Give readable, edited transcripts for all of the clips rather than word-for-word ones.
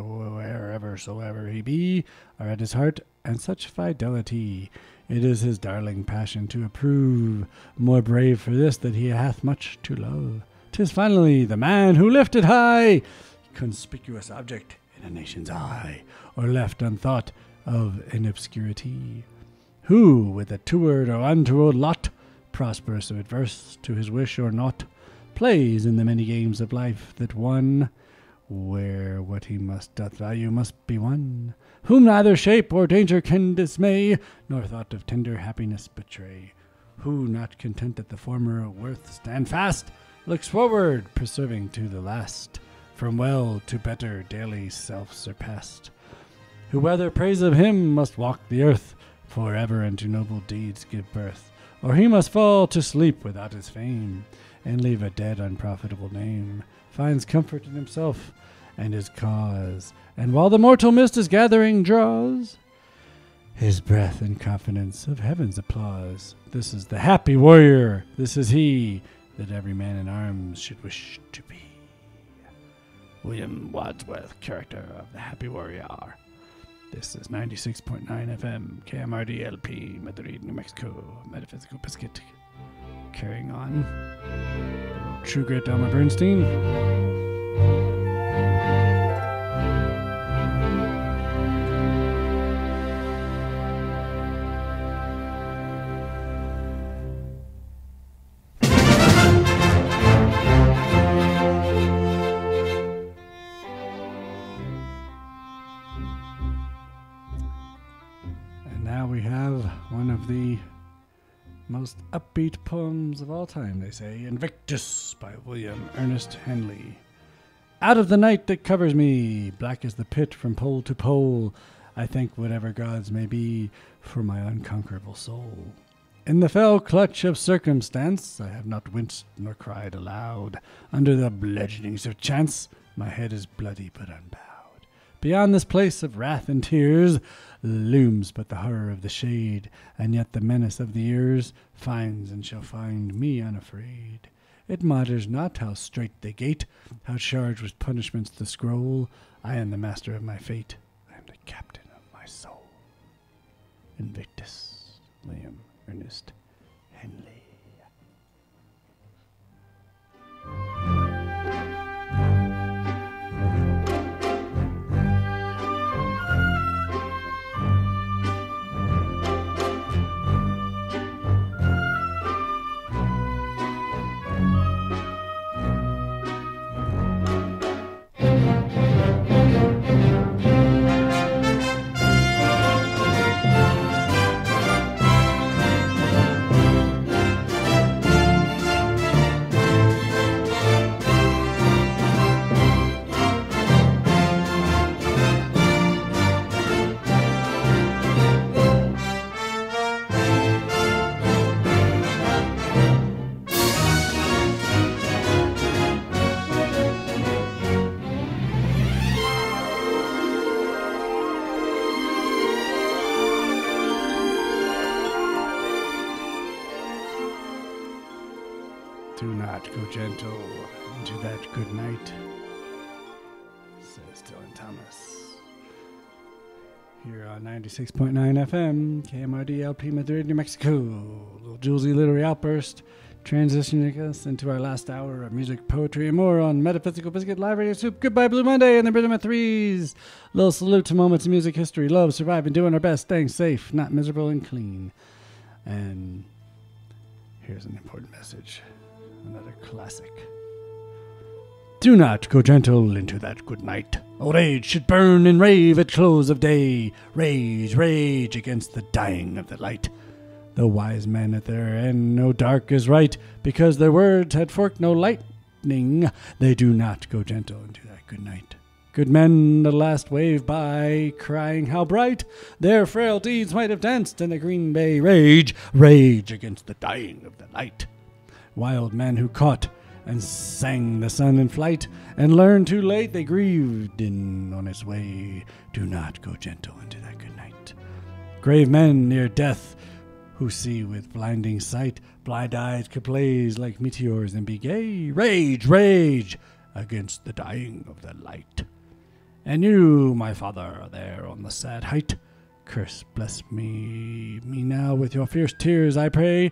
wheresoever he be, are at his heart, and such fidelity. It is his darling passion to approve, more brave for this that he hath much to love. 'Tis finally the man who lifted high, conspicuous object in a nation's eye, or left unthought of in obscurity, who, with a toward or untoward lot, prosperous or adverse to his wish or not, plays in the many games of life that one, where what he doth value must be won, whom neither shape or danger can dismay, nor thought of tender happiness betray, who, not content at the former worth stand fast, looks forward, preserving to the last, from well to better daily self-surpassed, who whether praise of him must walk the earth, forever and to noble deeds give birth, or he must fall to sleep without his fame, and leave a dead unprofitable name, finds comfort in himself and his cause, and while the mortal mist is gathering draws his breath in confidence of heaven's applause. This is the happy warrior, this is he that every man in arms should wish to be. William Wadsworth, character of the Happy Warrior. This is 96.9 FM, KMRD LP, Madrid, New Mexico, Metaphysical Biscuit. Carrying on. True Grit, Elmer Bernstein. We have one of the most upbeat poems of all time, they say, Invictus by William Ernest Henley. Out of the night that covers me, black as the pit from pole to pole, I thank whatever gods may be for my unconquerable soul. In the fell clutch of circumstance, I have not winced nor cried aloud. Under the bludgeonings of chance, my head is bloody but unbowed. Beyond this place of wrath and tears looms but the horror of the shade, and yet the menace of the years finds and shall find me unafraid. It matters not how straight the gate, how charged with punishments the scroll. I am the master of my fate. I am the captain of my soul. Invictus, William Ernest Henley. Do not go gentle into that good night, says Dylan Thomas. Here on 96.9 FM, KMRD LP Madrid, New Mexico. Little Julesy Literary Outburst, transitioning us into our last hour of music, poetry, and more on Metaphysical Biscuit Live Radio Soup. Goodbye Blue Monday and the Rhythm of Threes. Little salute to moments of music history, love, surviving, doing our best, staying safe, not miserable and clean. And here's an important message. Another classic. Do not go gentle into that good night. Old age should burn and rave at close of day. Rage, rage against the dying of the light. The wise men at their end know dark is right, because their words had forked no lightning. They do not go gentle into that good night. Good men the last wave by, crying how bright their frail deeds might have danced in the green bay. Rage, rage against the dying of the light. Wild men who caught and sang the sun in flight, and learned too late they grieved in on its way. Do not go gentle into that good night. Grave men near death, who see with blinding sight, blind eyes could blaze like meteors and be gay. Rage, rage against the dying of the light. And you, my father, there on the sad height, curse bless me now with your fierce tears, I pray.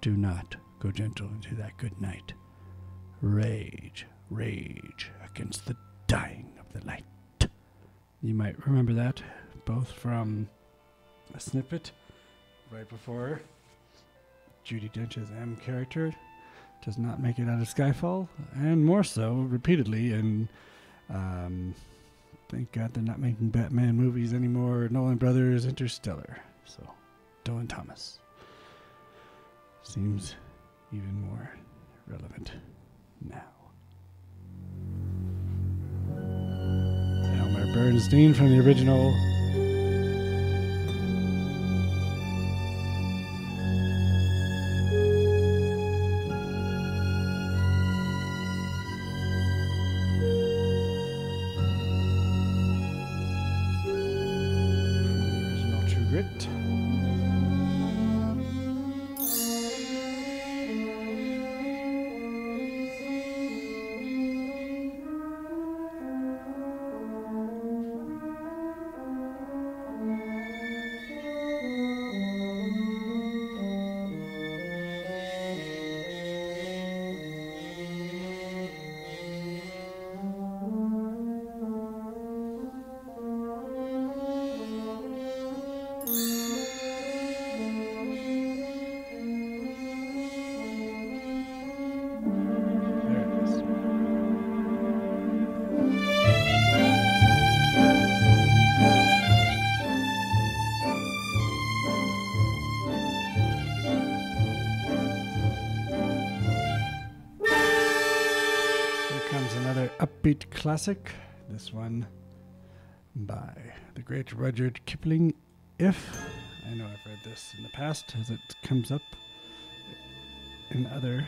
Do not go gentle into that good night. Rage, rage against the dying of the light. You might remember that, both from a snippet right before Judi Dench's M character does not make it out of Skyfall, and more so repeatedly in thank God they're not making Batman movies anymore. Nolan Brothers, Interstellar. So, Dylan Thomas seems even more relevant now. Elmer Bernstein from the original. Upbeat classic, this one by the great Rudyard Kipling. If I know I've read this in the past as it comes up in other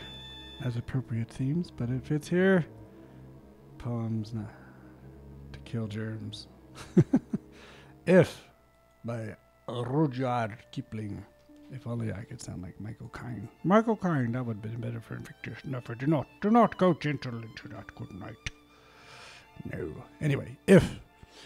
as appropriate themes, but it fits here. Poems to kill germs. If by Rudyard Kipling. If only I could sound like Michael Caine. Michael Caine, that would have been better for Invictus. Never, do not go gentle into that good night. No. Anyway, if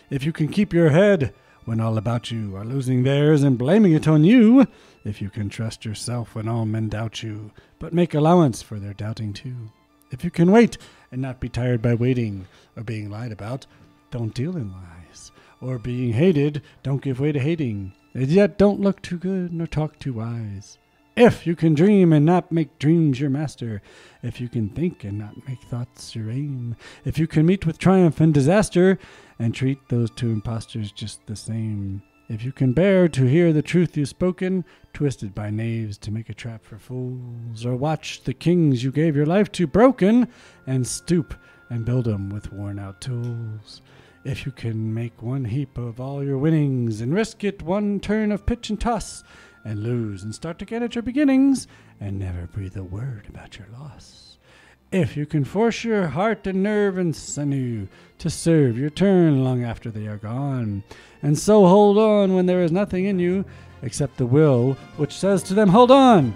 you can keep your head when all about you are losing theirs and blaming it on you, if you can trust yourself when all men doubt you, but make allowance for their doubting too, if you can wait and not be tired by waiting or being lied about, don't deal in lies, or being hated, don't give way to hating, and yet don't look too good nor talk too wise. If you can dream and not make dreams your master, if you can think and not make thoughts your aim, if you can meet with triumph and disaster and treat those two impostors just the same, if you can bear to hear the truth you've spoken, twisted by knaves to make a trap for fools, or watch the kings you gave your life to broken and stoop and build 'em with worn-out tools, if you can make one heap of all your winnings and risk it one turn of pitch and toss, and lose and start again at your beginnings, and never breathe a word about your loss. If you can force your heart and nerve and sinew to serve your turn long after they are gone, and so hold on when there is nothing in you except the will which says to them, hold on!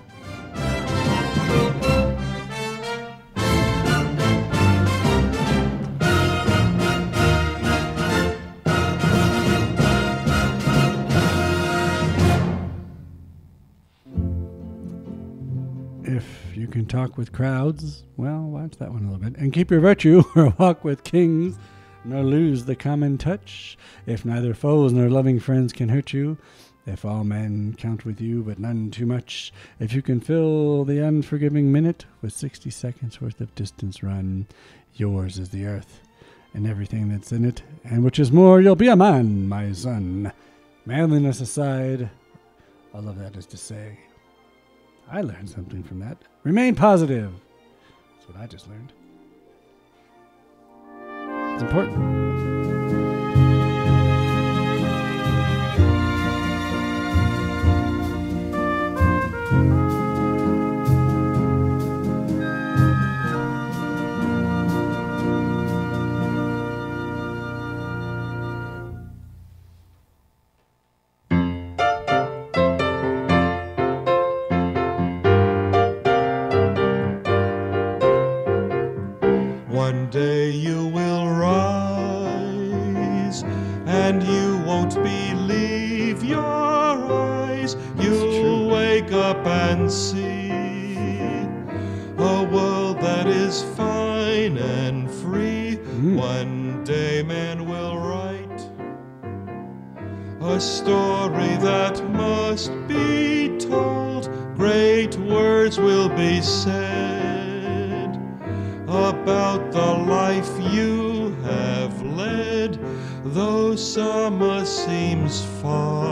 If you can talk with crowds, well, watch that one a little bit, and keep your virtue, or walk with kings, nor lose the common touch. If neither foes nor loving friends can hurt you, if all men count with you, but none too much, if you can fill the unforgiving minute with 60 seconds worth of distance run, yours is the earth and everything that's in it, and which is more, you'll be a man, my son. Manliness aside, all of that is to say, I learned something from that. Remain positive. That's what I just learned. It's important. One day you will rise and you won't believe your eyes. You'll wake up and see a world that is fine and free. One day man will write a story that must be told. Great words will be said about the life you have led, though summer seems far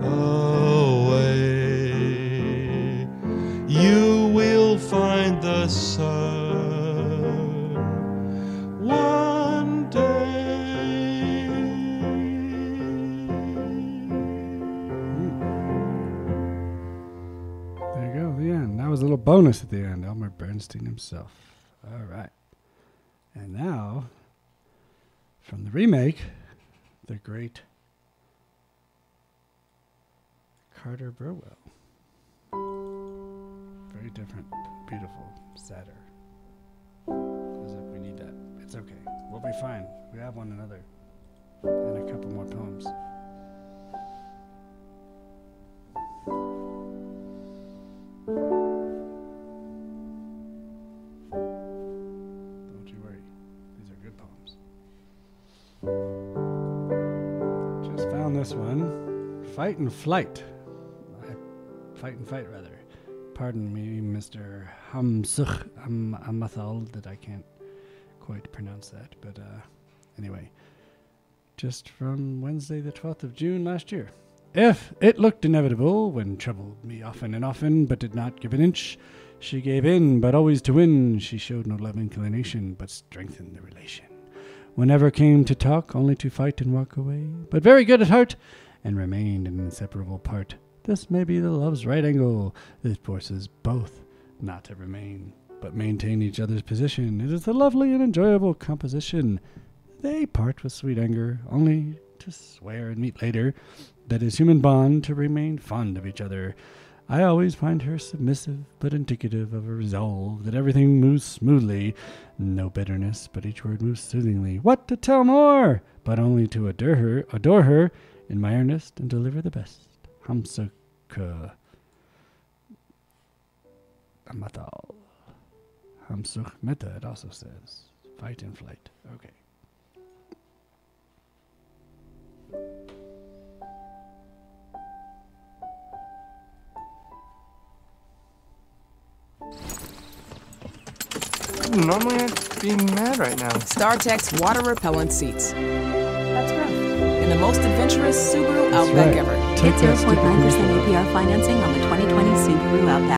away. You will find the sun one day. There you go, the end. That was a little bonus at the end. Elmer Bernstein himself. All right. And now, from the remake, the great Carter Burwell. Very different, beautiful, sadder. As if we need that. It's okay. We'll be fine. We have one another. And a couple more poems. Don't you worry. These are good poems. Just found this one. Fight and Flight. Fight and Fight, rather. Pardon me, Mr. Hamsuch Amathal, that I can't quite pronounce that. But anyway, just from Wednesday the 12th of June last year. If it looked inevitable, when troubled me often and often, but did not give an inch, she gave in, but always to win. She showed no love inclination, but strengthened the relation. Whenever came to talk, only to fight and walk away, but very good at heart, and remained an inseparable part. This may be the love's right angle that forces both not to remain, but maintain each other's position. It is a lovely and enjoyable composition. They part with sweet anger, only to swear and meet later. That is human bond to remain fond of each other. I always find her submissive, but indicative of a resolve that everything moves smoothly. No bitterness, but each word moves soothingly. What to tell more? But only to adore her in my earnest and deliver the best. Hamsuch Amathal. Hamsuch Meta, it also says. Fight and Flight. Okay. Normally I'd be mad right now. StarTech's water repellent seats. That's rough. In the most adventurous Subaru Outback ever. Get 0.9% APR financing on the 2020 Subaru Outback.